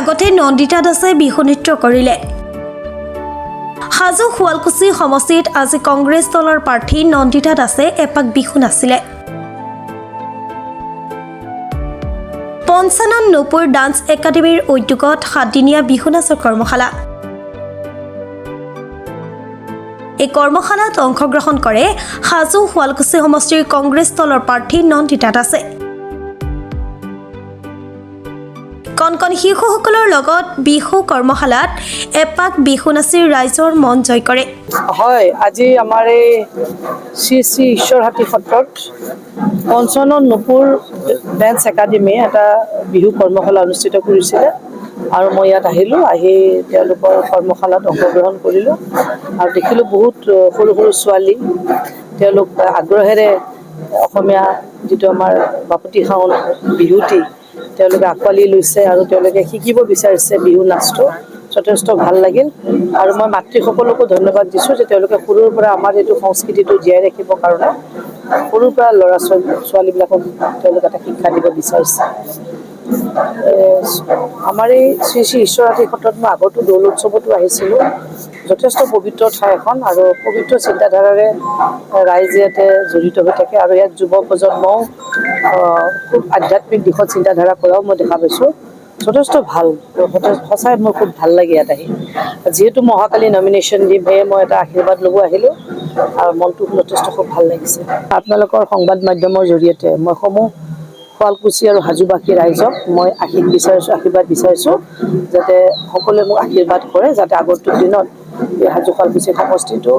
আগতে নন্দিতা দাসে বিহু নৃত্য কৰিলে। হাজো শুৱালকুছি সমষ্টিত আজি কংগ্ৰেছ দলৰ প্ৰাৰ্থী নন্দিতা দাসে এপাক বিহু নাচিলে। পঞ্চানন নূপুৰ ডান্স একাডেমীৰ উদ্যোগত 7 দিনীয়া বিহু নাচৰ কৰ্মশালা। এই কৰ্মশালাত অংশগ্ৰহণ কৰে হাজো শুৱালকুছি সমষ্টিৰ কংগ্ৰেছ দলৰ প্ৰাৰ্থী নন্দিতা দাসে। কণকণ শিশুসকলৰ লগত বিহু কৰ্মশালাত এপাক বিহু নাচি ৰাইজৰ মন জয় কৰে। হয়, আজি আমাৰ এই শ্ৰী শ্ৰী ঈশ্বৰহাটী সত্ৰত পঞ্চানন নূপুৰ ডান্স একাডেমী এটা বিহু কৰ্মশালা অনুষ্ঠিত কৰিছিলে আৰু মই ইয়াত আহি তেওঁলোকৰ কৰ্মশালাত অংশগ্ৰহণ কৰিলোঁ আৰু দেখিলোঁ বহুত সৰু সৰু ছোৱালী তেওঁলোক আগ্ৰহেৰে অসমীয়া যিটো আমাৰ বাপতিসাহোন বিহুটি তেওঁলোকে আঁকোৱালি লৈছে আৰু তেওঁলোকে শিকিব বিচাৰিছে বিহু নাচটো। যথেষ্ট ভাল লাগিল আৰু মই মাতৃসকলকো ধন্যবাদ দিছোঁ যে তেওঁলোকে সৰুৰ পৰা আমাৰ এইটো সংস্কৃতিটো জীয়াই ৰাখিবৰ কাৰণে সৰুৰ পৰা ল'ৰা ছোৱালীবিলাকক তেওঁলোকে এটা শিক্ষা দিব বিচাৰিছে। আমাৰ এই শ্ৰী শ্ৰী ঈশ্বৰহাটী সত্ৰত মই আগতো দৌল উৎসৱতো আহিছিলোঁ। যথেষ্ট পবিত্ৰ ঠাই এখন আৰু পবিত্ৰ চিন্তাধাৰাৰে ৰাইজে ইয়াতে জড়িত হৈ থাকে আৰু ইয়াত যুৱ প্ৰজন্মও খুব আধ্যাত্মিক দিশত চিন্তাধাৰা কৰাও মই দেখা পাইছোঁ। যথেষ্ট ভাল, সঁচাই মোৰ খুব ভাল লাগে ইয়াত আহি। যিহেতু মই অহাকালি নমিনেশ্যন দিম সেয়ে মই এটা আশীৰ্বাদ ল'ব আহিলোঁ আৰু মনটো যথেষ্ট খুব ভাল লাগিছে। আপোনালোকৰ সংবাদ মাধ্যমৰ জৰিয়তে মই সমূহ শুৱালকুছি আৰু হাজোবাসী ৰাইজক মই আশীৰ্বাদ বিচাৰিছোঁ যাতে সকলোৱে মোক আশীৰ্বাদ কৰে, যাতে আগন্তুক দিনত এই হাজো শুৱালকুছি সমষ্টিটো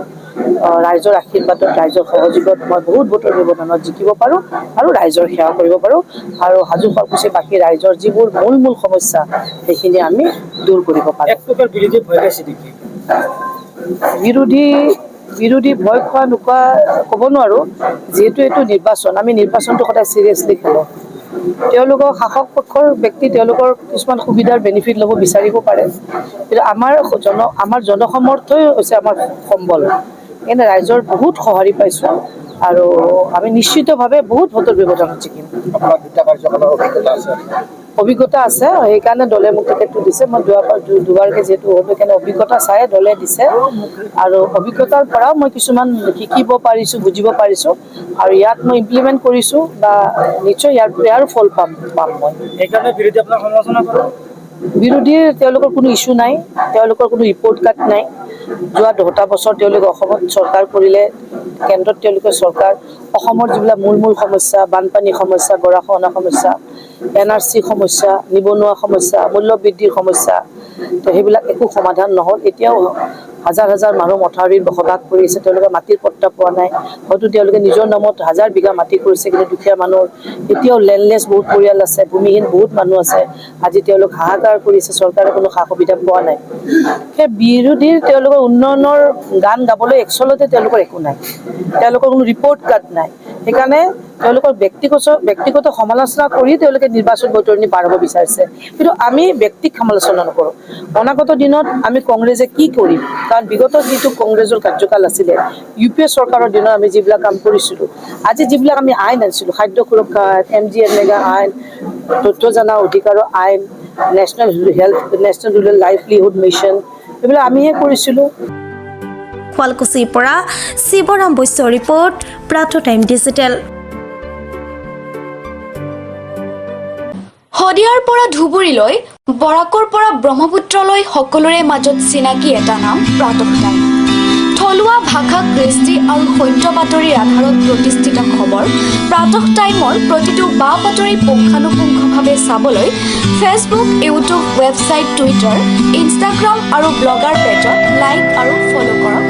ৰাইজৰ আশীৰ্বাদত ৰাইজৰ সহযোগত মই বহুত ভোটৰ ব্যৱধানত জিকিব পাৰোঁ আৰু ৰাইজৰ সেৱা কৰিব পাৰোঁ আৰু হাজো শুৱালকুছিবাসী ৰাইজৰ যিবোৰ মূল সমস্যা সেইখিনি আমি দূৰ কৰিব পাৰোঁ। বিৰোধী ভয় খোৱা নোখোৱা ক'ব নোৱাৰোঁ, যিহেতু এইটো নিৰ্বাচন, আমি নিৰ্বাচনটো সদায় চিৰিয়াছলি খেলোঁ। তেওঁলোকৰ শাসক পক্ষৰ ব্যক্তি তেওঁলোকৰ কিছুমান সুবিধাৰ বেনিফিট ল'ব বিচাৰিব পাৰে, কিন্তু আমাৰ জনসমৰ্থই হৈছে আমাৰ সম্বল। এনে ৰাইজৰ বহুত সঁহাৰি পাইছোঁ আৰু আমি নিশ্চিতভাৱে বহুত ভোটৰ ব্যৱধানত জিকিম। অভিজ্ঞতা আছে, সেইকাৰণে দলে মোক টিকেটটো দিছে। মই দুবাৰকৈ যিহেতু সেইকাৰণে অভিজ্ঞতা চাই দলে দিছে আৰু অভিজ্ঞতাৰ পৰাও মই কিছুমান শিকিব পাৰিছোঁ, বুজিব পাৰিছোঁ আৰু ইয়াত মই ইমপ্লিমেণ্ট কৰিছোঁ বা নিশ্চয় ইয়াৰ ফল পাম মই। সেইকাৰণে বিৰোধী আপোনাক সমালোচনা কৰে। বিৰোধীৰ তেওঁলোকৰ কোনো ইছ্যু নাই, তেওঁলোকৰ কোনো ৰিপৰ্ট কাৰ্ড নাই। যোৱা 10টা বছৰ তেওঁলোকে অসমত চৰকাৰ কৰিলে, কেন্দ্ৰত তেওঁলোকে চৰকাৰ অসমৰ যিবিলাক মূল সমস্যা, বানপানী সমস্যা, গৰাখহনীয়া সমস্যা, NRC সমস্যা, নিবনুৱা সমস্যা, মূল্যবৃদ্ধিৰ সমস্যা, তো সেইবিলাক একো সমাধান নহ'ল। এতিয়াও হাজাৰ মানুহ মথাউৰিত বসবাস কৰি আছে, তেওঁলোকে মাটিৰ পট্টা পোৱা নাই। হয়তো তেওঁলোকে নিজৰ নামত 1000 বিঘা মাটি কৰিছে, কিন্তু দুখীয়া মানুহৰ এতিয়াও লেণ্ডলেছ বহুত পৰিয়াল আছে, ভূমিহীন বহুত মানুহ আছে। আজি তেওঁলোক হাহাকাৰ কৰিছে, চৰকাৰে কোনো সা সুবিধা পোৱা নাই। সেই বিৰোধীৰ তেওঁলোকৰ উন্নয়নৰ গান গাবলৈ একচলতে তেওঁলোকৰ একো নাই, তেওঁলোকৰ কোনো ৰিপৰ্ট কাৰ্ড নাই। সেইকাৰণে তেওঁলোকৰ ব্যক্তিগত সমালোচনা কৰি তেওঁলোকে নিৰ্বাচন বৈতৰণি পাৰ হ'ব বিচাৰিছে, কিন্তু আমি ব্যক্তিক সমালোচনা নকৰোঁ। অনাগত দিনত আমি কংগ্ৰেছে কি কৰিম, কাৰণ বিগত যিটো কংগ্ৰেছৰ কাৰ্যকাল আছিলে, UPA চৰকাৰৰ দিনত আমি যিবিলাক কাম কৰিছিলোঁ, আজি যিবিলাক আমি আইন আনিছিলোঁ, খাদ্য সুৰক্ষা আইন, MGNREGA আইন, তথ্য জনা অধিকাৰৰ আইন, নেশ্যনেল ৰুৰেল লাইভলিহুড মিছন, এইবিলাক আমিহে কৰিছিলোঁ। শুৱালকুছিৰ পৰা শিৱৰাম বৈশ্যৰ ৰিপৰ্ট, প্ৰাতঃ টাইম ডিজিটেল। শদিয়াৰ পৰা ধুবুৰীলৈ, বৰাকৰ পৰা ব্ৰহ্মপুত্ৰলৈ সকলোৰে মাজত চিনাকি এটা নাম প্ৰাতঃ টাইম। থলুৱা ভাষা, কৃষ্টি আৰু সত্য বাতৰিৰ আধাৰত প্ৰতিষ্ঠিত খবৰ প্ৰাতঃ টাইমৰ প্ৰতিটো বা বাতৰি পুংখানুপুংখভাৱে চাবলৈ Facebook, YouTube, website, Twitter, Instagram আৰু ব্লগাৰ পেজত লাইক আৰু ফ'ল' কৰক।